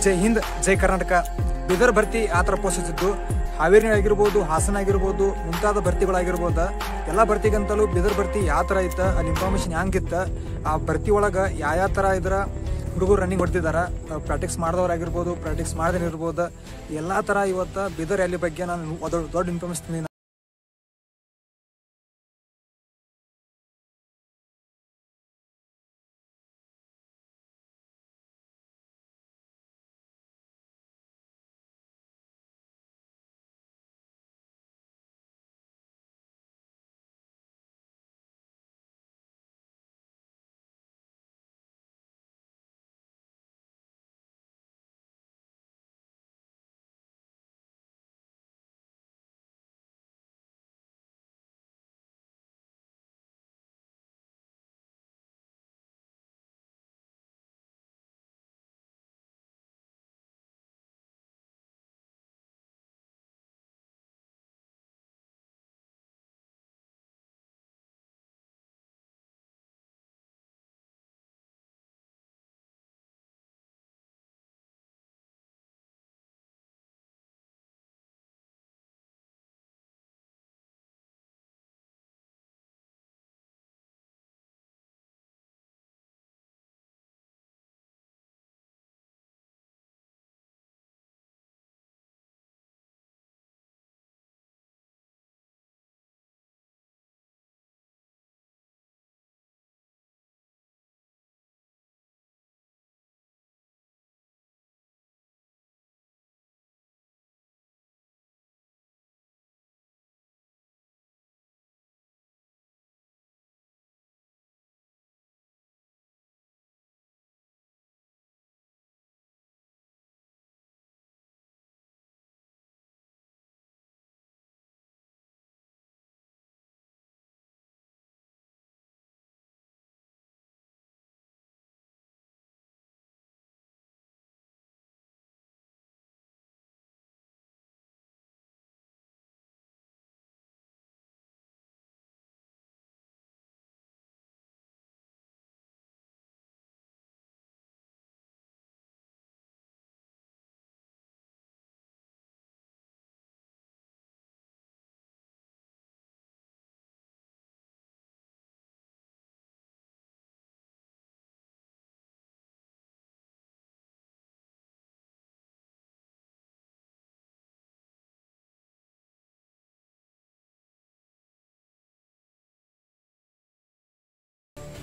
ಜೈ ಹಿಂದ್ ಜೈ ಕರ್ನಾಟಕ. ಬಿದರ್ ಭರ್ತಿ ಆ ಥರ ಪೋಷಿಸಿದ್ದು ಹಾವೇರಿ ಆಗಿರ್ಬೋದು, ಹಾಸನ ಆಗಿರ್ಬೋದು, ಮುಂತಾದ ಭರ್ತಿಗಳಾಗಿರ್ಬೋದ ಎಲ್ಲ ಭರ್ತಿಗಂತಲೂ ಬಿದರ್ ಭರ್ತಿ ಯಾವ ಥರ ಇತ್ತ, ಅಲ್ಲಿ ಇನ್ಫಾರ್ಮೇಶನ್ ಹೆಂಗಿತ್ತ, ಆ ಭರ್ತಿ ಒಳಗೆ ಯಾವ ಥರ ಇದ್ರ ಹುಡುಗರು ರನ್ನಿಂಗ್ ಹೊಡ್ತಿದಾರ, ಪ್ರಾಕ್ಟೀಸ್ ಮಾಡಿದವರಾಗಿರ್ಬೋದು, ಪ್ರಾಕ್ಟೀಸ್ ಮಾಡದೇ ಇರ್ಬೋದು, ಎಲ್ಲ ಥರ ಇವತ್ತು ಬಿದರ್ ರ್ಯಾಲಿ ಬಗ್ಗೆ ನಾನು ದೊಡ್ಡ ಇನ್ಫಾರ್ಮೇಶನ್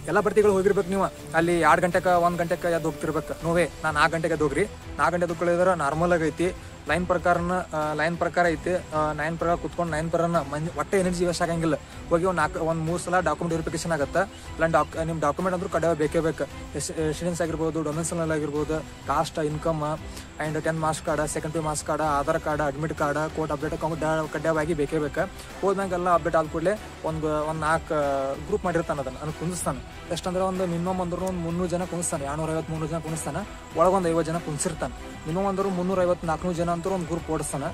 ಎಲ್ಲ ಭರ್ತಿಗಳು ಹೋಗಿರ್ಬೇಕು. ನೀವು ಅಲ್ಲಿ 2 ಗಂಟೆಗೆ 1 ಗಂಟೆಗೆ ಎದ್ದು ಹೋಗ್ತಿರ್ಬೇಕು. ನೋವೇ ನಾನು 4 ಗಂಟೆಗೆ ಎದ್ದು ಹೋಗ್ರಿ. 4 ಗಂಟೆ ಎದ್ದುಕೊಳ್ಳಿದ್ರೆ ನಾರ್ಮಲ್ ಆಗೈತಿ. ಲೈನ್ ಪ್ರಕಾರ ಐತಿ. 9 ಪ್ರಕಾರ ಕುತ್ಕೊಂಡು 9 ಪ್ರಕಾರ ಒಟ್ಟೆ ಎನರ್ಜಿ ವೇಸ್ಟ್ ಆಗಂಗಿಲ್ಲ. ಹೋಗಿ ಒಂದು 3 ಸಲ ಡಾಕ್ಯುಮೆಂಟ್ ವೆರಿಫಿಕೇಶನ್ ಆಗುತ್ತೆ. ಇಲ್ಲ ನಿಮ್ಮ ಡಾಕ್ಯುಮೆಂಟ್ ಅಂದ್ರೂ ಕಡ್ಡಾಯ ಬೇಕೇ ಬೇಕು. ರೆಸಿಡೆನ್ಸ್ ಆಗಿರ್ಬೋದು, ಡೊಮೆನ್ಸಲ್ ಆಗಿರ್ಬೋದು, cost, income and 10 marks card, second P marks card, Aadhaar card, admit card, court update ಕಡ್ಡಾಯವಾಗಿ ಬೇಕೇ ಬೇಕು. ಹೋದ್ಮ್ಯಾಗೆಲ್ಲ ಅಪ್ಡೇಟ್ ಆದ ಕೂಡಲೇ ಒಂದು 4 ಗ್ರೂಪ್ ಮಾಡಿರ್ತಾನೆ. ಅದನ್ನು ಕುಂದಿಸ್ತಾನೆ. ಎಷ್ಟಂದ್ರೆ ಒಂದು ಮಿನಿಮಮ್ ಅಂದ್ರೂ ಒಂದು 300 ಜನ ಕುಣಿಸ್ತಾನೆ. 250-300 ಜನ ಕುಣಿಸ್ತಾನೆ. ಒಳಗೊಂದು 50 ಜನ ಕುಣಿಸಿರ್ತಾನೆ. ಮಿನಿಮಮ್ ಅಂದ್ರೂ 350-400 ಜನ ಅಂತೂ ಒಂದು ಗ್ರೂಪ್ ಓಡಿಸ್ತಾನೆ.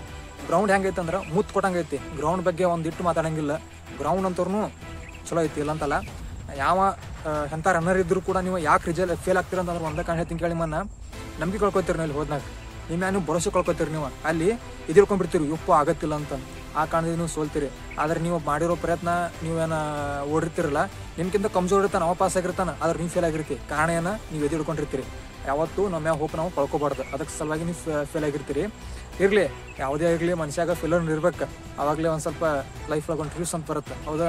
ಗ್ರೌಂಡ್ ಹೆಂಗೈತೆ ಅಂದ್ರೆ ಮುತ್ತು ಕೊಟ್ಟಂಗೈತಿ. ಗ್ರೌಂಡ್ ಬಗ್ಗೆ ಒಂದಿಟ್ಟು ಮಾತಾಡಂಗಿಲ್ಲ. ಗ್ರೌಂಡ್ ಅಂತವ್ರು ಚಲೋ ಐತಿ, ಇಲ್ಲ ಅಂತಲ್ಲ. ಯಾವ ಎಂಥ ರನ್ನರ್ ಇದ್ರು ಕೂಡ ನೀವು ಯಾಕೆ ಫೇಲ್ ಆಗ್ತೀರ ಅಂತಂದ್ರೆ ಒಂದೇ ಕಾರಣ ಹೇಳ್ತೀನಿ ಕೇಳಿ. ನಂಬಿಕೆ ಕಳ್ಕೊತೀರಿ ನೀವು ಅಲ್ಲಿ ಹೋದ್ನಾಗ. ನೀವು ಭರೋಸೆ ಕಳ್ಕೊತೀರಿ. ನೀವು ಅಲ್ಲಿ ಇದಿರ್ಕೊಂಡ್ಬಿಡ್ತೀರಿ, ಉಪ್ಪು ಆಗತ್ತಿಲ್ಲ ಅಂತ. ಆ ಕಾರಣದಿಂದ ನೀವು ಸೋಲ್ತೀರಿ. ಆದರೆ ನೀವು ಮಾಡಿರೋ ಪ್ರಯತ್ನ ನೀವೇನು ಓಡಿರ್ತಿರಲ್ಲ, ನಿಮ್ಗಿಂತ ಕಮ್ಜೋರ್ ಇರ್ತಾನೆ, ಅವ ಪಾಸ್ ಆಗಿರ್ತಾನೆ, ಆದ್ರೆ ನೀವು ಫೇಲ್ ಆಗಿರ್ತೀರಿ. ಕಾರಣ ಏನ, ನೀವು ಎದಿಡ್ಕೊಂಡಿರ್ತೀರಿ. ಯಾವತ್ತೂ ನಮ್ಮ ಹೋಪ್ ನಾವು ಕಳ್ಕೊಬಾರ್ದು. ಅದಕ್ಕೆ ಸಲುವಾಗಿ ನೀವು ಫೇಲ್ ಆಗಿರ್ತೀರಿ. ಇರಲಿ, ಯಾವುದೇ ಇರಲಿ, ಮನುಷ್ಯಾಗ ಫೇಲರ್ ಇರ್ಬೇಕು. ಆವಾಗಲೇ ಒಂದು ಸ್ವಲ್ಪ ಲೈಫ್ನಾಗ ಒಂದು ಟ್ರಿವ್ಸ್ ಅಂತ ಬರುತ್ತೆ. ಹೌದಾ?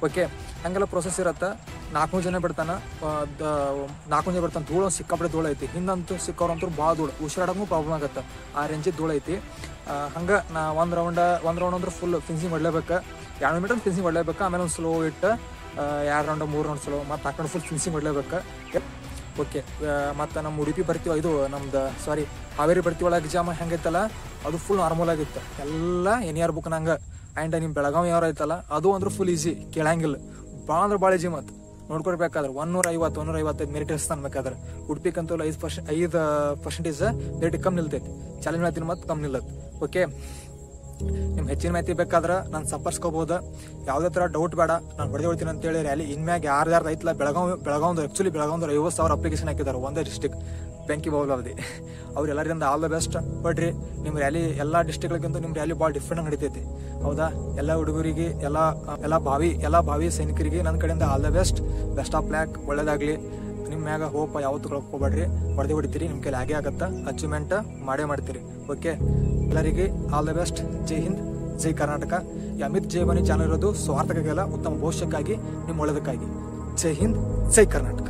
ಓಕೆ, ಹಂಗೆಲ್ಲ ಪ್ರೊಸೆಸ್ ಇರುತ್ತೆ. 400 ಜನ ಬಿಡ್ತಾನೆ. 400 ಜನ ಬಿಡ್ತಾನೆ. ಧೂಳು ಸಿಕ್ಕಾಪಟ್ಟೆ ಧೂಳು ಐತಿ. ಹಿಂದಂತೂ ಸಿಕ್ಕವ್ರಂತೂ ಭಾಳ ಧೂಳು, ಉಸಿರಾಡೋಕ್ಕೂ ಪ್ರಾಬ್ಲಮ್ ಆಗುತ್ತೆ. ಆ ರೇಂಜಿಗೆ ಧೂಳು ಐತಿ. ಹಂಗೆ ನಾ ಒಂದು ರೌಂಡ್ ಅಂದ್ರೆ ಫುಲ್ ಫಿನಿಶಿಂಗ್ ಹೊಡ್ಲೇಬೇಕು. 2 ಮೀಟರ್ ಫಿನಿಶಿಂಗ್ ಹೊಡ್ಲೇಬೇಕು. ಆಮೇಲೆ ಒಂದು ಸ್ಲೋ ಇಟ್ಟು 2 ರೌಂಡ್ 3 ರೌಂಡ್ ಸ್ಲೋ ಮತ್ತೆ ಹಾಕೊಂಡು ಫುಲ್ ಫಿನಿಶಿಂಗ್ ಹೊಡ್ಲೇಬೇಕು. ಓಕೆ, ಮತ್ತು ನಮ್ಮ ಉಡುಪಿ ಬರ್ತೀವಿ, ಇದು ನಮ್ದು ಹಾವೇರಿ ಬರ್ತಿ ಒಳಗೆ ಎಕ್ಸಾಮ್ ಹೆಂಗೈತಲ್ಲ, ಅದು ಫುಲ್ ನಾರ್ಮಲ್ ಆಗಿತ್ತು. ಎಲ್ಲ NER ಬುಕ್ ನಂಗೆ. ಆ್ಯಂಡ್ ನಿಮ್ಮ ಬೆಳಗಾವಿ ಯಾರು ಐತಲ್ಲ, ಅದು ಅಂದ್ರೆ ಫುಲ್ ಈಸಿ, ಕೇಳಂಗಿಲ್ಲ. ಭಾಳ ಅಂದ್ರೆ ಭಾಳ ಈಜಿ. ಮತ್ತು ನೋಡ್ಕೊಡ್ಬೇಕಾದ್ರೆ 150-155 ಮೆರಿಟ್ ಇರ್ಸ್ತಾನೆ. ಬೇಕಾದ್ರೆ ಉಡುಪಿಗಂತೂ 5% ಮೆರಿಟ್ ಕಮ್ಮಿ ನಿಲ್ತೈತಿ. ಚಾಲೆಂಜ್ ಮಾಡ್ತೀನಿ ಮತ್ತು ಕಮ್ಮಿ ನಿಲ್ಲತ್ತೆ. ಓಕೆ, ನಿಮ್ ಹೆಚ್ಚಿನ ಮಾಹಿತಿ ಬೇಕಾದ್ರೆ ನಾನು ಸಂಪರ್ಸ್ಕೋಬಹುದು. ಯಾವುದೇ ತರ ಡೌಟ್ ಬೇಡ, ನಾನು ಹೊಡೆದೇ ಹೊಡ್ತೀನಿ ಅಂತೇಳಿ ರ್ಯಾಲಿ ಇನ್ಮ್ಯಾಗ ಯಾರ್ಯಾರು ಐತಲ್ಲ ಬೆಳಗಾವ್ ಆಕ್ಚುಲಿ ಬೆಳಗಾವ್ 50,000 ಅಪ್ಲಿಕೇಶನ್ ಹಾಕಿದ್ದಾರೆ ಒಂದೇ ಡಿಸ್ಟಿಕ್ ಬೆಂಕಿ ಬಾವುಲಾವಧಿ. ಅವ್ರೆಲ್ಲರಿಂದ ಆಲ್ ದ ಬೆಸ್ಟ್. ಬಡ್ರಿ ನಿಮ್ಮ ರ್ಯಾಲಿ ಎಲ್ಲಾ ಡಿಸ್ಟಿಕ್ಗಳಿಗಿಂತ ನಿಮ್ ರ್ಯಾಲಿ ಭಾಳ ಡಿಫ್ರೆಂಟ್ ನಡೀತೈತಿ. ಹೌದಾ? ಎಲ್ಲ ಹುಡುಗರಿಗೆ ಎಲ್ಲ ಭಾವಿ ಸೈನಿಕರಿಗೆ ನನ್ನ ಕಡೆಯಿಂದ all the best of lac. ಒಳ್ಳೇದಾಗ್ಲಿ. ನಿಮ್ಮ ಮ್ಯಾಗ ಹೋಪ ಯಾವತ್ತು ಕಳ್ಕೊಬೇಡ್ರಿ. ಹೊಡೆದೇ ಹೊಡಿತೀರಿ, ನಿಮ್ ಕೈಲಿ ಆಗೇ ಆಗತ್ತ. ಅಚೀವ್ಮೆಂಟ್ ಮಾಡೇ ಮಾಡ್ತೀರಿ. ಓಕೆ, ಎಲ್ಲರಿಗೆ ಆಲ್ ದ ಬೆಸ್ಟ್. ಜೈ ಹಿಂದ್, ಜೈ ಕರ್ನಾಟಕ. ಈ ಅಮಿತ್ ಜೈ ಬನ್ನಿ ಚಾನಲ್ ಇರೋದು ಸ್ವಾರ್ಥಕ್ಕಾಗಲ್ಲ, ಉತ್ತಮ ಭವಿಷ್ಯಕ್ಕಾಗಿ, ನಿಮ್ಮ ಒಳ್ಳೆದಕ್ಕಾಗಿ. ಜೈ ಹಿಂದ್, ಜೈ ಕರ್ನಾಟಕ.